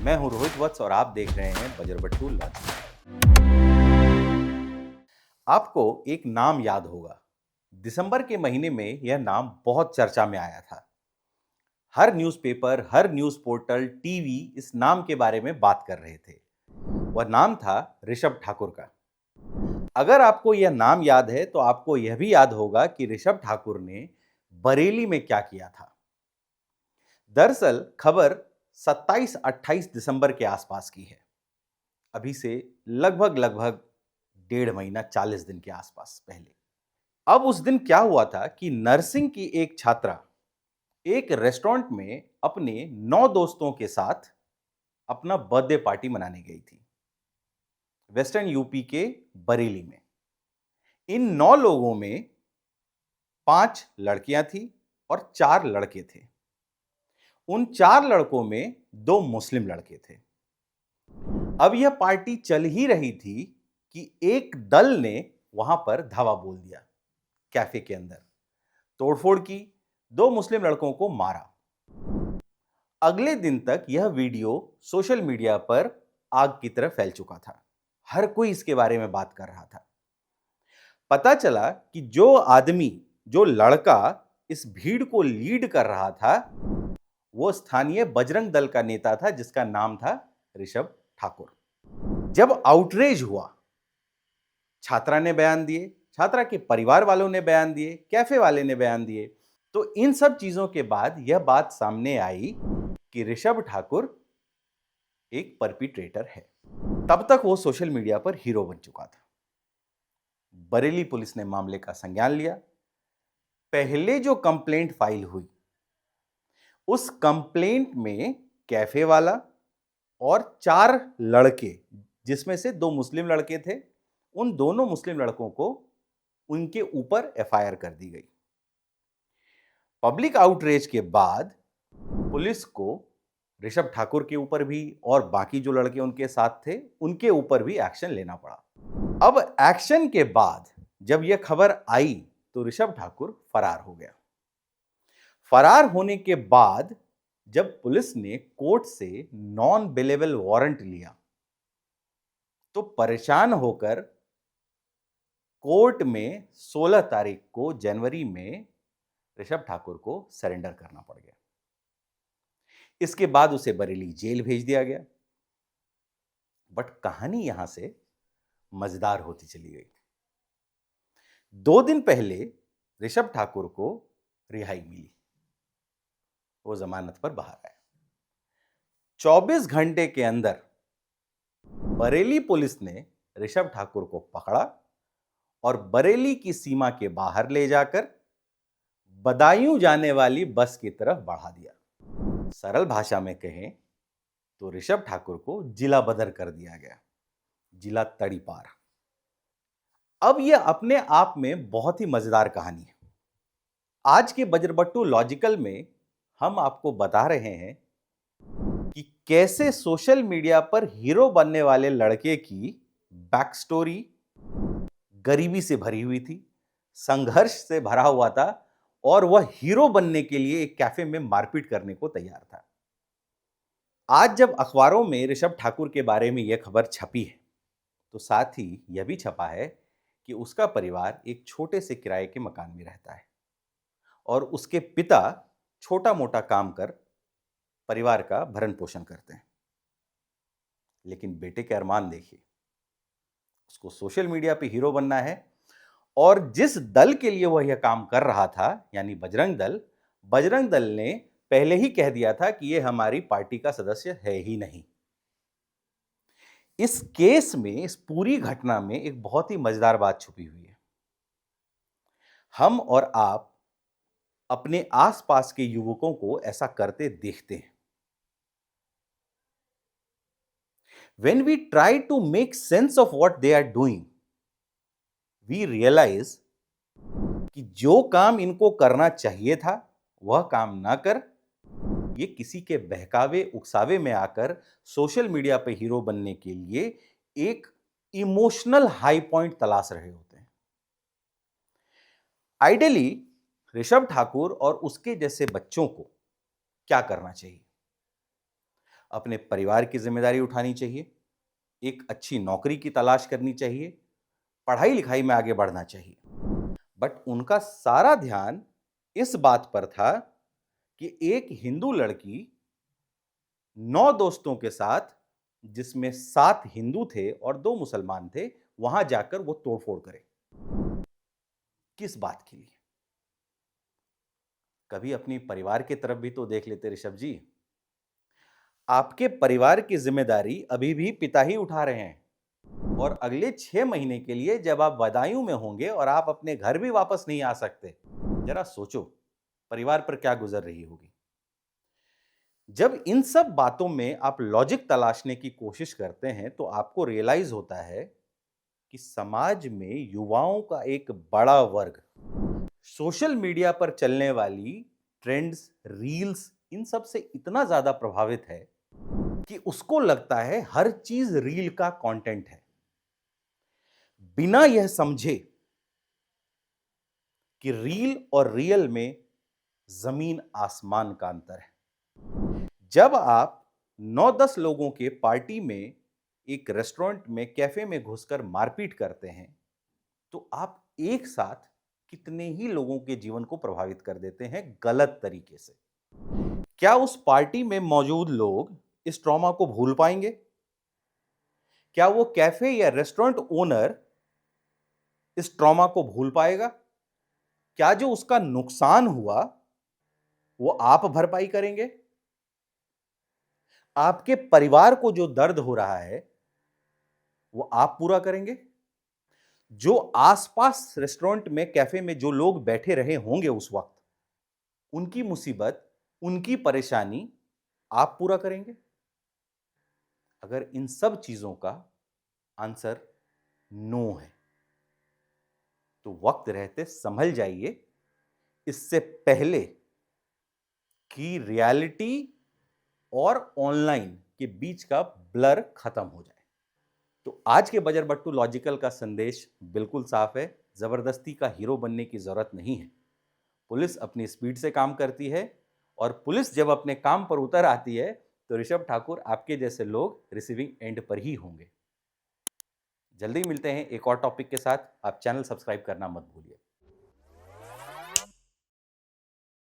मैं हूं रोहित वत्स और आप देख रहे हैं बजरबट्टू लॉजिक। आपको एक नाम याद होगा। दिसंबर के महीने में यह नाम बहुत चर्चा में आया था। हर न्यूज़पेपर, हर न्यूज़ पोर्टल, टीवी इस नाम के बारे में बात कर रहे थे। वह नाम था ऋषभ ठाकुर का। अगर आपको यह नाम याद है तो आपको यह भी याद होगा कि ऋषभ ठाकुर ने बरेली में क्या किया था। दरअसल खबर 27-28 दिसंबर के आसपास की है। अभी से लगभग 1.5 महीना 40 दिन के आसपास पहले। अब उस दिन क्या हुआ था कि नर्सिंग की एक छात्रा एक रेस्टोरेंट में अपने 9 दोस्तों के साथ अपना बर्थडे पार्टी मनाने गई थी, वेस्टर्न यूपी के बरेली में। इन 9 लोगों में 5 लड़कियां थी और 4 लड़के थे। उन 4 लड़कों में 2 मुस्लिम लड़के थे। अब यह पार्टी चल ही रही थी कि एक दल ने वहां पर धावा बोल दिया। कैफे के अंदर तोड़फोड़ की, 2 मुस्लिम लड़कों को मारा। अगले दिन तक यह वीडियो सोशल मीडिया पर आग की तरह फैल चुका था। हर कोई इसके बारे में बात कर रहा था। पता चला कि जो लड़का इस भीड़ को लीड कर रहा था, वो स्थानीय बजरंग दल का नेता था जिसका नाम था ऋषभ ठाकुर। जब आउटरेज हुआ, छात्रा ने बयान दिए, छात्रा के परिवार वालों ने बयान दिए, कैफे वाले ने बयान दिए, तो इन सब चीजों के बाद यह बात सामने आई कि ऋषभ ठाकुर एक परपिट्रेटर है। तब तक वो सोशल मीडिया पर हीरो बन चुका था। बरेली पुलिस ने मामले का संज्ञान लिया। पहले जो कंप्लेंट फाइल हुई, उस कंप्लेंट में कैफे वाला और 4 लड़के, जिसमें से 2 मुस्लिम लड़के थे, उन दोनों मुस्लिम लड़कों को उनके ऊपर एफआईआर कर दी गई। पब्लिक आउटरीच के बाद पुलिस को ऋषभ ठाकुर के ऊपर भी और बाकी जो लड़के उनके साथ थे उनके ऊपर भी एक्शन लेना पड़ा। अब एक्शन के बाद जब यह खबर आई तो ऋषभ ठाकुर फरार हो गया। फरार होने के बाद जब पुलिस ने कोर्ट से नॉन बेलेबल वारंट लिया तो परेशान होकर कोर्ट में 16 तारीख को जनवरी में ऋषभ ठाकुर को सरेंडर करना पड़ गया। इसके बाद उसे बरेली जेल भेज दिया गया। बट कहानी यहां से मजेदार होती चली गई। 2 दिन पहले ऋषभ ठाकुर को रिहाई मिली। वो जमानत पर बाहर आया। 24 घंटे के अंदर बरेली पुलिस ने ऋषभ ठाकुर को पकड़ा और बरेली की सीमा के बाहर ले जाकर बदायूं जाने वाली बस की तरफ बढ़ा दिया। सरल भाषा में कहें तो ऋषभ ठाकुर को जिला बदर कर दिया गया, जिला तड़ीपार। अब यह अपने आप में बहुत ही मजेदार कहानी है। आज के बजरबट्टू लॉजिकल में हम आपको बता रहे हैं कि कैसे सोशल मीडिया पर हीरो बनने वाले लड़के की बैक स्टोरी गरीबी से भरी हुई थी, संघर्ष से भरा हुआ था और वह हीरो बनने के लिए एक कैफे में मारपीट करने को तैयार था। आज जब अखबारों में ऋषभ ठाकुर के बारे में यह खबर छपी है तो साथ ही यह भी छपा है कि उसका परिवार एक छोटे से किराए के मकान में रहता है और उसके पिता छोटा मोटा काम कर परिवार का भरण पोषण करते हैं। लेकिन बेटे के अरमान देखिए, उसको सोशल मीडिया पे हीरो बनना है और जिस दल के लिए वह यह काम कर रहा था यानी बजरंग दल ने पहले ही कह दिया था कि यह हमारी पार्टी का सदस्य है ही नहीं। इस केस में, इस पूरी घटना में एक बहुत ही मजेदार बात छुपी हुई है। हम और आप अपने आसपास के युवकों को ऐसा करते देखते हैं। When we try to make sense of what they are doing, we realize कि जो काम इनको करना चाहिए था वह काम ना कर ये किसी के बहकावे उकसावे में आकर सोशल मीडिया पे हीरो बनने के लिए एक इमोशनल हाई पॉइंट तलाश रहे होते हैं। आइडियली ऋषभ ठाकुर और उसके जैसे बच्चों को क्या करना चाहिए? अपने परिवार की जिम्मेदारी उठानी चाहिए, एक अच्छी नौकरी की तलाश करनी चाहिए, पढ़ाई लिखाई में आगे बढ़ना चाहिए। बट उनका सारा ध्यान इस बात पर था कि एक हिंदू लड़की 9 दोस्तों के साथ, जिसमें 7 हिंदू थे और 2 मुसलमान थे, वहां जाकर वो तोड़फोड़ करे। किस बात के लिए? कभी अपनी परिवार की तरफ भी तो देख लेते ऋषभ जी। आपके परिवार की जिम्मेदारी अभी भी पिता ही उठा रहे हैं और अगले 6 महीने के लिए जब आप बदायूं में होंगे और आप अपने घर भी वापस नहीं आ सकते, जरा सोचो परिवार पर क्या गुजर रही होगी। जब इन सब बातों में आप लॉजिक तलाशने की कोशिश करते हैं तो आपको रियलाइज होता है कि समाज में युवाओं का एक बड़ा वर्ग सोशल मीडिया पर चलने वाली ट्रेंड्स, रील्स, इन सब से इतना ज्यादा प्रभावित है कि उसको लगता है हर चीज रील का कंटेंट है, बिना यह समझे कि रील और रियल में जमीन आसमान का अंतर है। जब आप 9-10 लोगों के पार्टी में, एक रेस्टोरेंट में, कैफे में घुसकर मारपीट करते हैं, तो आप एक साथ कितने ही लोगों के जीवन को प्रभावित कर देते हैं गलत तरीके से। क्या उस पार्टी में मौजूद लोग इस ट्रॉमा को भूल पाएंगे? क्या वो कैफे या रेस्टोरेंट ओनर इस ट्रॉमा को भूल पाएगा? क्या जो उसका नुकसान हुआ वो आप भरपाई करेंगे? आपके परिवार को जो दर्द हो रहा है वो आप पूरा करेंगे? जो आसपास रेस्टोरेंट में, कैफे में जो लोग बैठे रहे होंगे उस वक्त, उनकी मुसीबत, उनकी परेशानी आप पूरा करेंगे? अगर इन सब चीजों का आंसर नो है तो वक्त रहते संभल जाइए, इससे पहले कि रियलिटी और ऑनलाइन के बीच का ब्लर खत्म हो जाए। तो आज के बजर बट्टू लॉजिकल का संदेश बिल्कुल साफ है, जबरदस्ती का हीरो बनने की जरूरत नहीं है। पुलिस अपनी स्पीड से काम करती है और पुलिस जब अपने काम पर उतर आती है तो ऋषभ ठाकुर आपके जैसे लोग रिसीविंग एंड पर ही होंगे। जल्दी मिलते हैं एक और टॉपिक के साथ। आप चैनल सब्सक्राइब करना मत भूलिए।